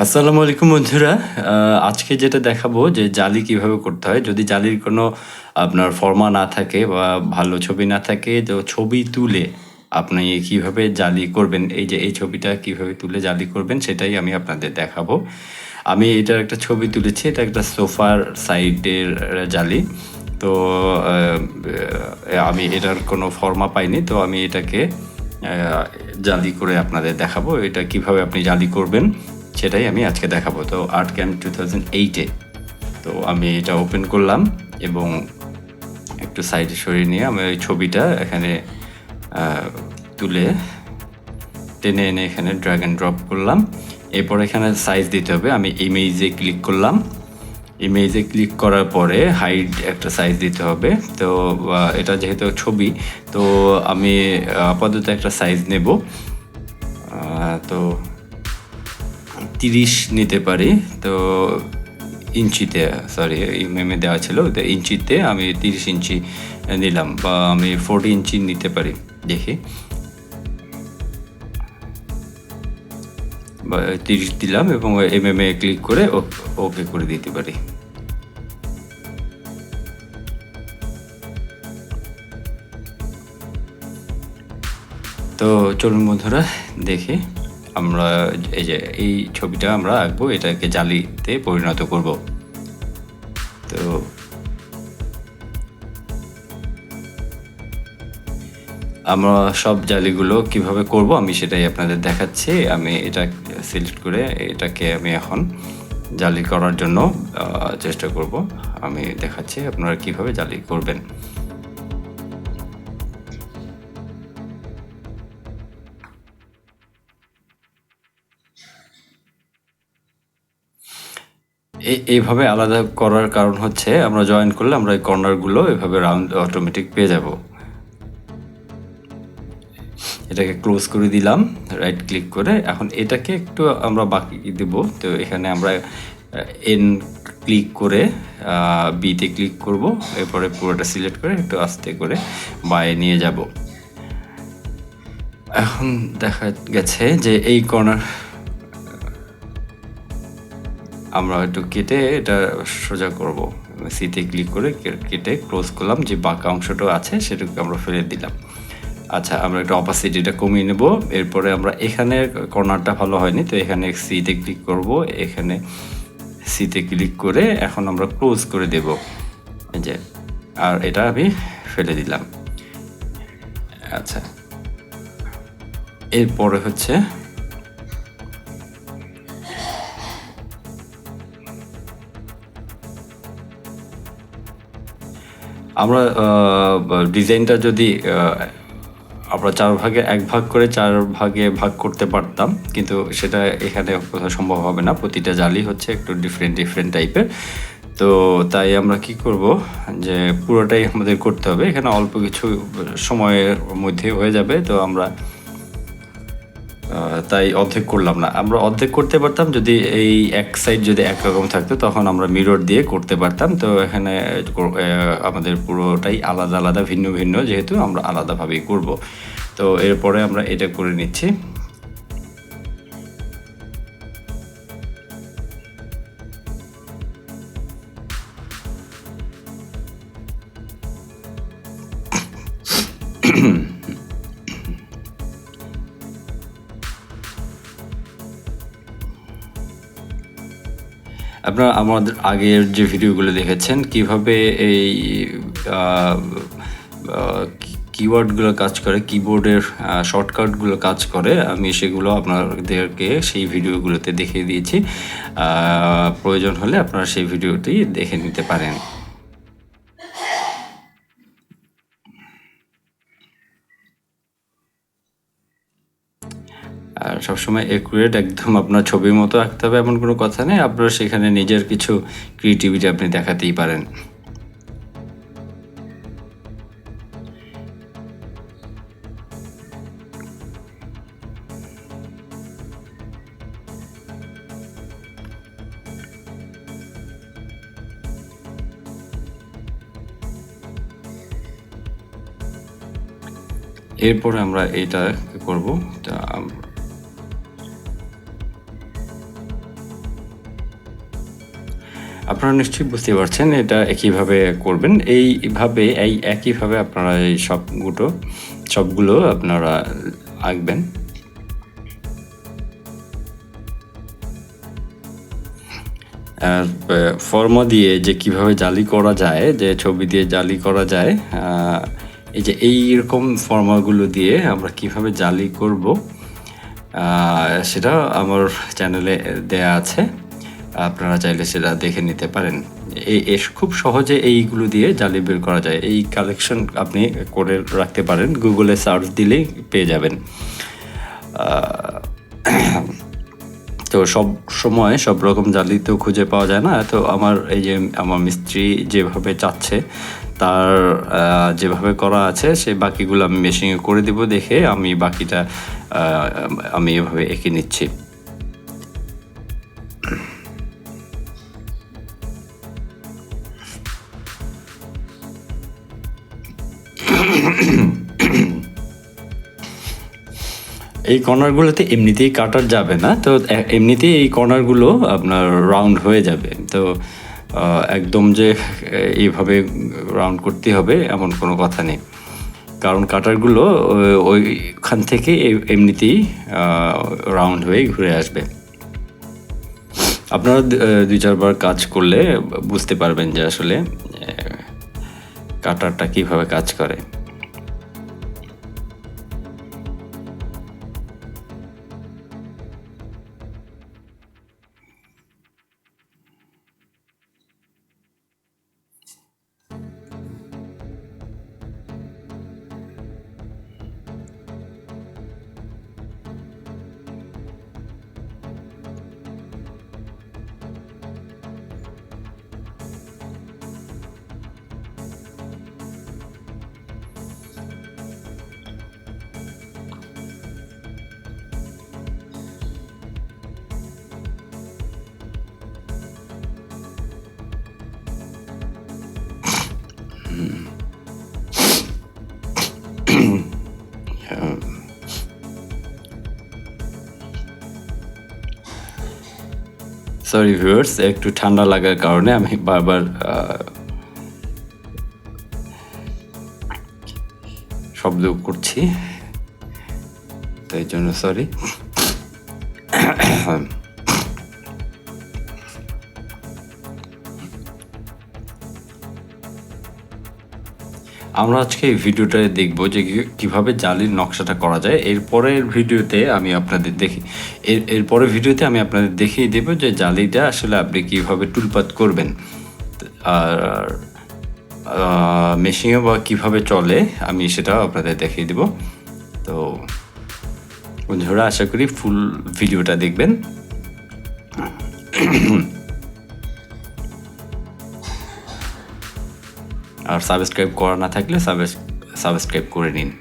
আসসালামু আলাইকুম বন্ধুরা। আজকে যেটা দেখাবো যে জালি কিভাবে করতে হয়। যদি জালির কোনো আপনার ফর্মা না থাকে বা ভালো ছবি না থাকে, তো ছবি তুলে আপনি কিভাবে জালি করবেন, এই যে এই ছবিটা কিভাবে তুলে জালি করবেন সেটাই আমি আপনাদের দেখাবো। আমি এটার একটা ছবি তুলেছি। এটা একটা সোফার সাইডের জালি। তো আমি এটার কোনো ফর্মা পাইনি, তো আমি এটাকে জালি করে আপনাদের দেখাবো। এটা কিভাবে আপনি জালি করবেন সেটাই আমি আজকে দেখাবো। তো আর্ট ক্যাম্প 2008-এ তো আমি এটা ওপেন করলাম এবং একটু সাইডে সরিয়ে নিয়ে আমি ওই ছবিটা এখানে তুলে টেনে এনে এখানে ড্র্যাগ অ্যান্ড ড্রপ করলাম। এরপর এখানে সাইজ দিতে হবে। আমি ইমেজে ক্লিক করলাম। ইমেজে ক্লিক করার পরে হাইট একটা সাইজ দিতে হবে। তো এটা যেহেতু ছবি, তো আমি আপাতত একটা সাইজ নেব। তো 30 নিতে পারি। তো ইঞ্চিতে, সরি এমএমে দেওয়া ছিল, তো ইঞ্চিতে আমি 30 ইঞ্চি নিলাম, বা আমি 40 ইঞ্চি নিতে পারি। দেখি, বা 30 দিলাম এবং এমএমে ক্লিক করে ওকে করে দিতে পারি। তো চলুন বন্ধুরা দেখি, আমরা এই যে এই ছবিটা আমরা আঁকবো, এটাকে জালিতে পরিণত করব। তো আমরা সব জালিগুলো কিভাবে করব আমি সেটাই আপনাদের দেখাচ্ছি। আমি এটা সিলেক্ট করে এটাকে আমি এখন জালি করার জন্য চেষ্টা করব। আমি দেখাচ্ছি আপনারা কিভাবে জালি করবেন। এইভাবে আলাদা করার কারণ হচ্ছে, আমরা জয়েন করলে আমরা এই কর্নারগুলো এভাবে রাউন্ড অটোমেটিক পেয়ে যাব। এটাকে ক্লোজ করে দিলাম রাইট ক্লিক করে। এখন এটাকে একটু আমরা বাকি দেব। তো এখানে আমরা এন ক্লিক করে বিতে ক্লিক করব। এরপরে পুরোটা সিলেক্ট করে একটু আস্তে করে বায়ে নিয়ে যাব। এখন দেখা গেছে যে এই কর্নার আমরা একটু কেটে এটা সোজা করব। সিতে ক্লিক করে কেটে ক্লোজ করলাম। যে বাঁকা অংশটা আছে সেটাকে আমরা ফেলে দিলাম। আচ্ছা, আমরা একটু অপাসিটিটা কমিয়ে নেব। এরপরে আমরা এখানে কর্নারটা ভালো হয়নি, তো এখানে সিতে ক্লিক করব। এখানে সিতে ক্লিক করে এখন আমরা ক্লোজ করে দেব, এই যে, আর এটা আমি ফেলে দিলাম। আচ্ছা, এরপরে হচ্ছে আমরা ডিজাইনটা যদি আমরা 4 ভাগে 1 ভাগ করে 4 ভাগে ভাগ করতে পারতাম, কিন্তু সেটা এখানে কোথাও সম্ভব হবে না। প্রতিটা জালি হচ্ছে একটু ডিফারেন্ট টাইপের। তো তাই আমরা কি করব, যে পুরোটাই আমাদের করতে হবে। এখানে অল্প কিছু সময়ের মধ্যে হয়ে যাবে। তো আমরা তাই অর্ধেক করলাম না। আমরা অর্ধেক করতে পারতাম যদি এই এক সাইড যদি একরকম থাকতো, তখন আমরা মিরর দিয়ে করতে পারতাম। তো এখানে আমাদের পুরোটাই আলাদা আলাদা, ভিন্ন ভিন্ন, যেহেতু আমরা আলাদাভাবেই করব। তো এরপরে আমরা এটা করে নিচ্ছি। আপনারা আমাদের আগের যে ভিডিওগুলো দেখেছেন কিভাবে এই কিওয়ার্ডগুলো কাজ করে, কিবোর্ডের শর্টকাটগুলো কাজ করে, আমি সেগুলো আপনাদেরকে সেই ভিডিওগুলোতে দেখিয়ে দিয়েছি। প্রয়োজন হলে আপনারা সেই ভিডিওটি দেখে নিতে পারেন। আর সবসময় একুরেট একদম আপনার ছবির মতো আঁকতে হবে এমন কোনো কথা নেই। আপনারা সেখানে নিজের কিছু ক্রিয়েটিভিটি আপনি দেখাতেই পারেন। এরপরে আমরা এটা করব। আপনারা নিশ্চয়ই বুঝতে পারছেন এটা কিভাবে করবেন। এইভাবে একইভাবে আপনারা এই সবগুলো আপনারা আঁকবেন। আর ফর্মা দিয়ে যে কিভাবে জালি করা যায়, যে ছবি দিয়ে জালি করা যায়, এই যে এইরকম ফর্মাগুলো দিয়ে আমরা কিভাবে জালি করব সেটা আমার চ্যানেলে দেয়া আছে, আপনারা চাইলে সেটা দেখে নিতে পারেন। খুব সহজে এইগুলো দিয়ে জালি বের করা যায়। এই কালেকশন আপনি করে রাখতে পারেন, গুগলে সার্চ দিলেই পেয়ে যাবেন। তো সব সময় সব রকম জালি তো খুঁজে পাওয়া যায় না। তো আমার মিস্ত্রি যেভাবে চাচ্ছে, তার যেভাবে করা আছে সে বাকিগুলো আমি মেশিনে করে দিব দেখে আমি বাকিটা আমি এভাবে এঁকে নিচ্ছি। এই কর্নারগুলোতে এমনিতেই কাটার যাবে না, তো এমনিতেই এই কর্নারগুলো আপনার রাউন্ড হয়ে যাবে। তো একদম যে এইভাবে রাউন্ড করতে হবে এমন কোনো কথা নেই, কারণ কাটারগুলো ওইখান থেকে এমনিতেই রাউন্ড হয়ে ঘুরে আসবে। আপনারা 2-4 বার কাজ করলে বুঝতে পারবেন যে আসলে কাটারটা কীভাবে কাজ করে। সরি ভিউয়ার্স, একটু ঠান্ডা লাগার কারণে আমি বারবার শব্দ করছি, তাই জন্য সরি। আমরা আজকে এই ভিডিওটা দেখব যে কিভাবে জালির নকশাটা করা যায়। এরপরের ভিডিওতে আমি আপনাদের দেখিয়ে দেব যে জালিটা আসলে আপনি কিভাবে টুলপাত করবেন, আর মেশিনে বা কিভাবে চলে আমি সেটাও আপনাদের দেখিয়ে দেব। তো বন্ধুরা, আশা করি ফুল ভিডিওটা দেখবেন। আর সাবস্ক্রাইব করা না থাকলে সাবস্ক্রাইব করে নিন।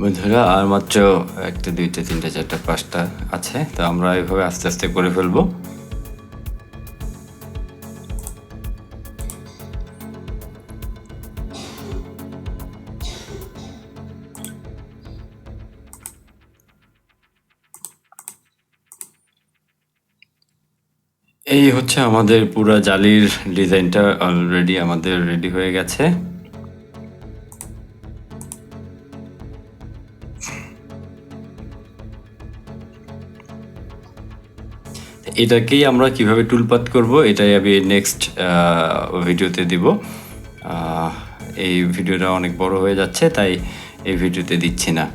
বন্ধুরা আর মাত্র একটা, দুইটা, তিনটা, চারটা, পাঁচটা আছে। তো আমরা এভাবে আস্তে আস্তে করে ফেলবো। এই হচ্ছে আমাদের পুরা জালির ডিজাইনটা অলরেডি আমাদের রেডি হয়ে গেছে। এটাকেই আমরা কিভাবে টুলপাত করব এটাই আমি নেক্সট ভিডিওতে দিব। এই ভিডিওটা অনেক বড় হয়ে যাচ্ছে, তাই এই ভিডিওতে দিচ্ছি না।